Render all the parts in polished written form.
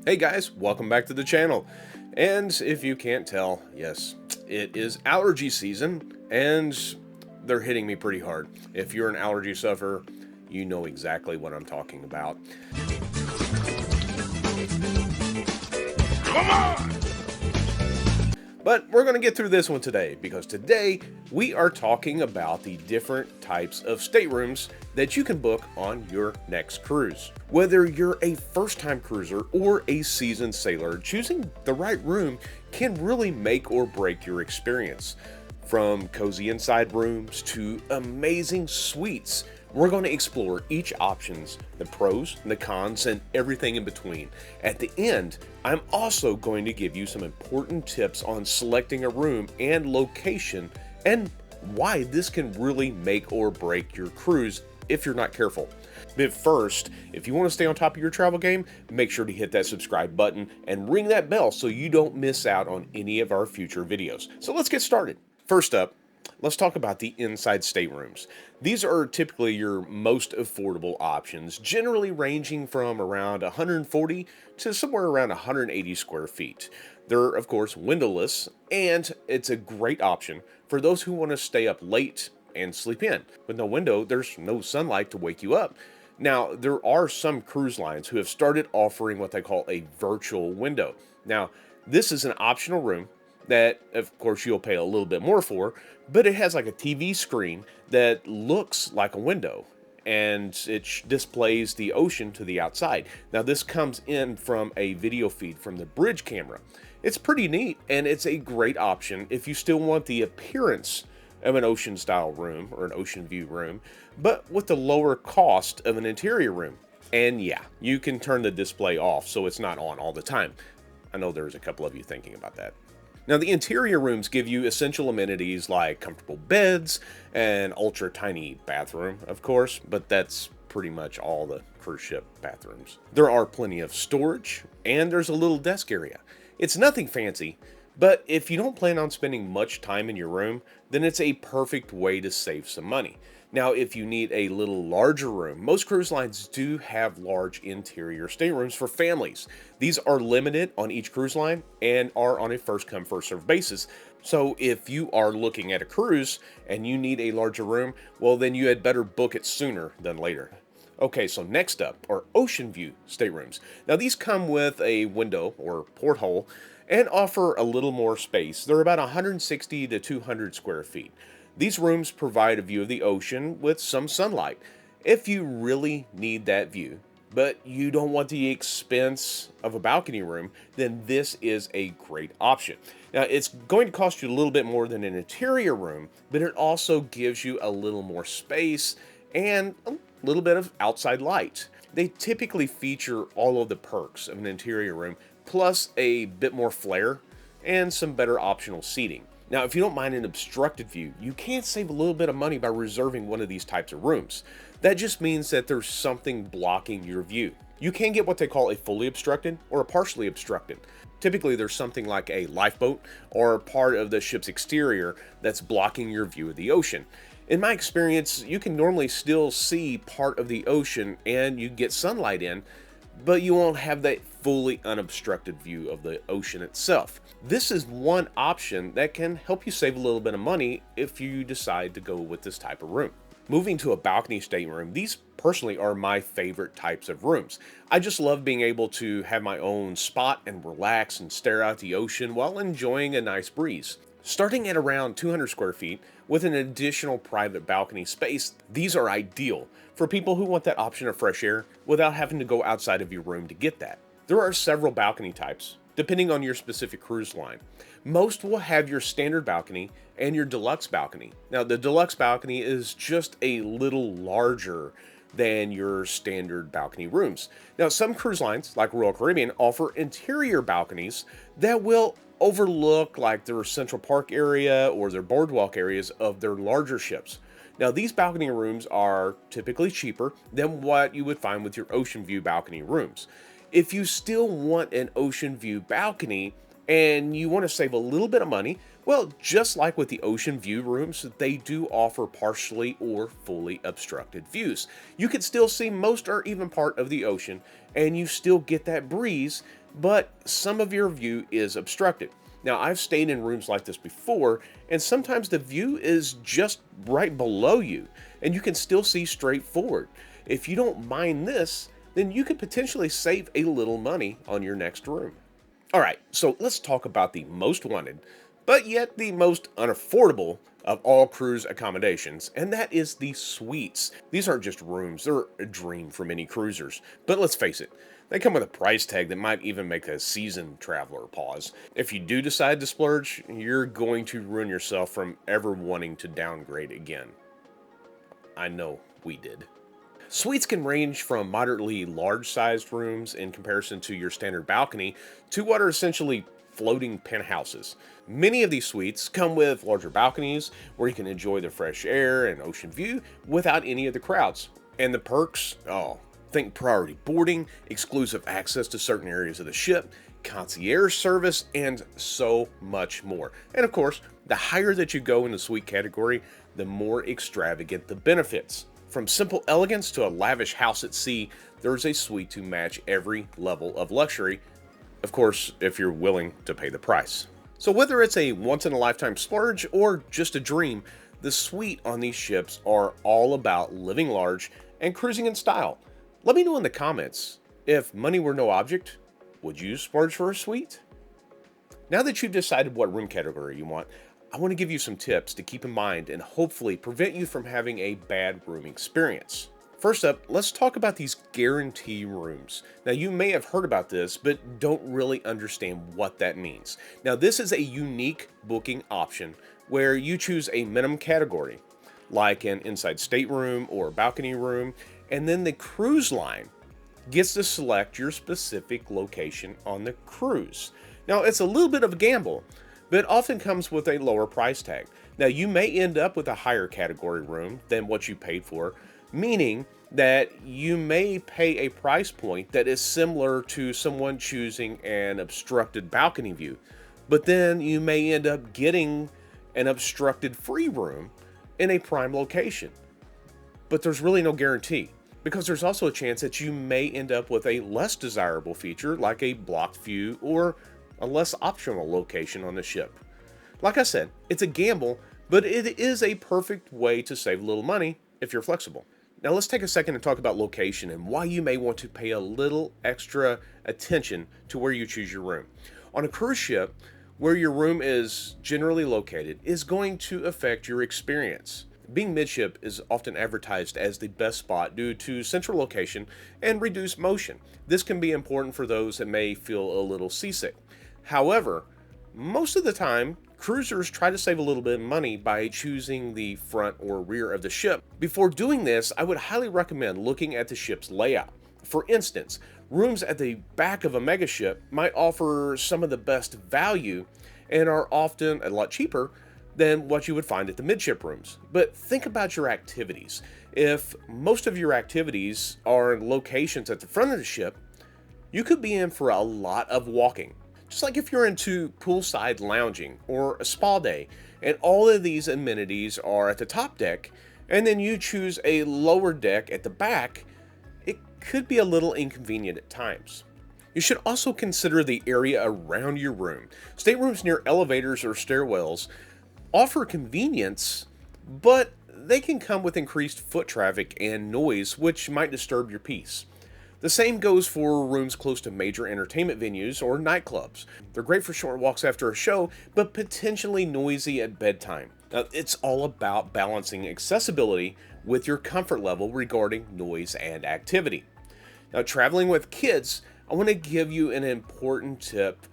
Hey guys, welcome back to the channel. And if you can't tell, yes, it is allergy season and they're hitting me pretty hard. If you're an allergy sufferer, you know exactly what I'm talking about. Come on! But we're going to get through this one today because today we are talking about the different types of staterooms that you can book on your next cruise. Whether you're a first-time cruiser or a seasoned sailor, choosing the right room can really make or break your experience. From cozy inside rooms to amazing suites, we're going to explore each options, the pros, the cons, and everything in between. At the end, I'm also going to give you some important tips on selecting a room and location and why this can really make or break your cruise if you're not careful. But first, if you want to stay on top of your travel game, make sure to hit that subscribe button and ring that bell so you don't miss out on any of our future videos. So let's get started. First up, let's talk about the inside staterooms. These are typically your most affordable options, generally ranging from around 140 to somewhere around 180 square feet. They're, of course, windowless, and it's a great option for those who want to stay up late and sleep in. With no window, there's no sunlight to wake you up. Now, there are some cruise lines who have started offering what they call a virtual window. Now, this is an optional room that, of course, you'll pay a little bit more for, but it has like a TV screen that looks like a window, and it displays the ocean to the outside. Now, this comes in from a video feed from the bridge camera. It's pretty neat, and it's a great option if you still want the appearance of an ocean-style room or an ocean view room, but with the lower cost of an interior room. And yeah, you can turn the display off so it's not on all the time. I know there's a couple of you thinking about that. Now, the interior rooms give you essential amenities like comfortable beds, an ultra tiny bathroom, of course, but that's pretty much all the cruise ship bathrooms. There are plenty of storage, and there's a little desk area. It's nothing fancy, but if you don't plan on spending much time in your room, then it's a perfect way to save some money. Now, if you need a little larger room, most cruise lines do have large interior staterooms for families. These are limited on each cruise line and are on a first-come, first-served basis. So if you are looking at a cruise and you need a larger room, well, then you had better book it sooner than later. Okay, so next up are ocean view staterooms. Now, these come with a window or porthole and offer a little more space. They're about 160 to 200 square feet. These rooms provide a view of the ocean with some sunlight. If you really need that view, but you don't want the expense of a balcony room, then this is a great option. Now, it's going to cost you a little bit more than an interior room, but it also gives you a little more space and a little bit of outside light. They typically feature all of the perks of an interior room, plus a bit more flair and some better optional seating. Now, if you don't mind an obstructed view, you can save a little bit of money by reserving one of these types of rooms. That just means that there's something blocking your view. You can get what they call a fully obstructed or a partially obstructed. Typically, there's something like a lifeboat or part of the ship's exterior that's blocking your view of the ocean. In my experience, you can normally still see part of the ocean and you get sunlight in, but you won't have that fully unobstructed view of the ocean itself. This is one option that can help you save a little bit of money if you decide to go with this type of room. Moving to a balcony stateroom, these personally are my favorite types of rooms. I just love being able to have my own spot and relax and stare out the ocean while enjoying a nice breeze. Starting at around 200 square feet with an additional private balcony space, these are ideal for people who want that option of fresh air without having to go outside of your room to get that. There are several balcony types, depending on your specific cruise line. Most will have your standard balcony and your deluxe balcony. Now, the deluxe balcony is just a little larger than your standard balcony rooms. Now, some cruise lines, like Royal Caribbean, offer interior balconies that will overlook like their Central Park area or their boardwalk areas of their larger ships. Now, these balcony rooms are typically cheaper than what you would find with your ocean view balcony rooms. If you still want an ocean view balcony and you want to save a little bit of money, well, just like with the ocean view rooms, they do offer partially or fully obstructed views. You can still see most or even part of the ocean, and you still get that breeze, but some of your view is obstructed. Now, I've stayed in rooms like this before, and sometimes the view is just right below you, and you can still see straight forward. If you don't mind this, then you could potentially save a little money on your next room. All right, so let's talk about the most wanted, but yet the most unaffordable of all cruise accommodations, and that is the suites. These aren't just rooms, they're a dream for many cruisers. But let's face it, they come with a price tag that might even make a seasoned traveler pause. If you do decide to splurge, you're going to ruin yourself from ever wanting to downgrade again. I know we did. Suites can range from moderately large-sized rooms in comparison to your standard balcony to what are essentially floating penthouses. Many of these suites come with larger balconies where you can enjoy the fresh air and ocean view without any of the crowds. And the perks? Oh, think priority boarding, exclusive access to certain areas of the ship, concierge service, and so much more. And of course, the higher that you go in the suite category, the more extravagant the benefits. From simple elegance to a lavish house at sea, there's a suite to match every level of luxury. Of course, if you're willing to pay the price. So whether it's a once-in-a-lifetime splurge or just a dream, the suite on these ships are all about living large and cruising in style. Let me know in the comments, if money were no object, would you splurge for a suite? Now that you've decided what room category you want, I want to give you some tips to keep in mind and hopefully prevent you from having a bad room experience. First up, let's talk about these guarantee rooms. Now, you may have heard about this, but don't really understand what that means. Now, this is a unique booking option where you choose a minimum category, like an inside stateroom or balcony room, and then the cruise line gets to select your specific location on the cruise. Now, it's a little bit of a gamble, but it often comes with a lower price tag. Now, you may end up with a higher category room than what you paid for, meaning that you may pay a price point that is similar to someone choosing an obstructed balcony view, but then you may end up getting an obstructed free room in a prime location. But there's really no guarantee, because there's also a chance that you may end up with a less desirable feature like a blocked view or a less optional location on the ship. Like I said, it's a gamble, but it is a perfect way to save a little money if you're flexible. Now let's take a second to talk about location and why you may want to pay a little extra attention to where you choose your room. On a cruise ship, where your room is generally located is going to affect your experience. Being midship is often advertised as the best spot due to central location and reduced motion. This can be important for those that may feel a little seasick. However, most of the time, cruisers try to save a little bit of money by choosing the front or rear of the ship. Before doing this, I would highly recommend looking at the ship's layout. For instance, rooms at the back of a megaship might offer some of the best value and are often a lot cheaper than what you would find at the midship rooms. But think about your activities. If most of your activities are in locations at the front of the ship, you could be in for a lot of walking. Just like if you're into poolside lounging or a spa day, and all of these amenities are at the top deck, and then you choose a lower deck at the back, it could be a little inconvenient at times. You should also consider the area around your room. Staterooms near elevators or stairwells offer convenience, but they can come with increased foot traffic and noise, which might disturb your peace. The same goes for rooms close to major entertainment venues or nightclubs. They're great for short walks after a show, but potentially noisy at bedtime. Now, it's all about balancing accessibility with your comfort level regarding noise and activity. Now, traveling with kids, I want to give you an important tip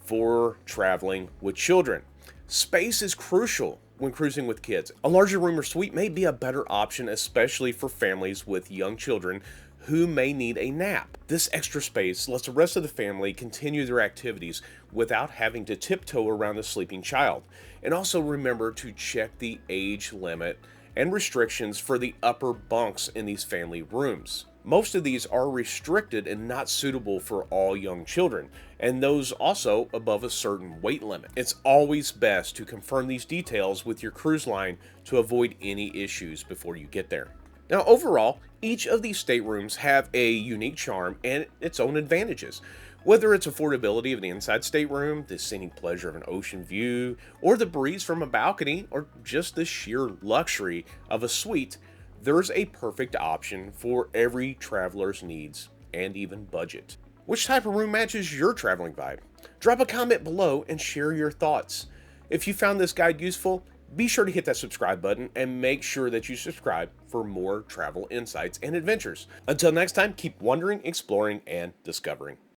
for traveling with children. Space is crucial when cruising with kids. A larger room or suite may be a better option, especially for families with young children who may need a nap. This extra space lets the rest of the family continue their activities without having to tiptoe around the sleeping child. And also remember to check the age limit and restrictions for the upper bunks in these family rooms. Most of these are restricted and not suitable for all young children, and those also above a certain weight limit. It's always best to confirm these details with your cruise line to avoid any issues before you get there. Now, overall, each of these staterooms have a unique charm and its own advantages. Whether it's affordability of the inside stateroom, the scenic pleasure of an ocean view, or the breeze from a balcony, or just the sheer luxury of a suite, there's a perfect option for every traveler's needs and even budget. Which type of room matches your traveling vibe? Drop a comment below and share your thoughts. If you found this guide useful, be sure to hit that subscribe button and make sure that you subscribe for more travel insights and adventures. Until next time, keep wondering, exploring, and discovering.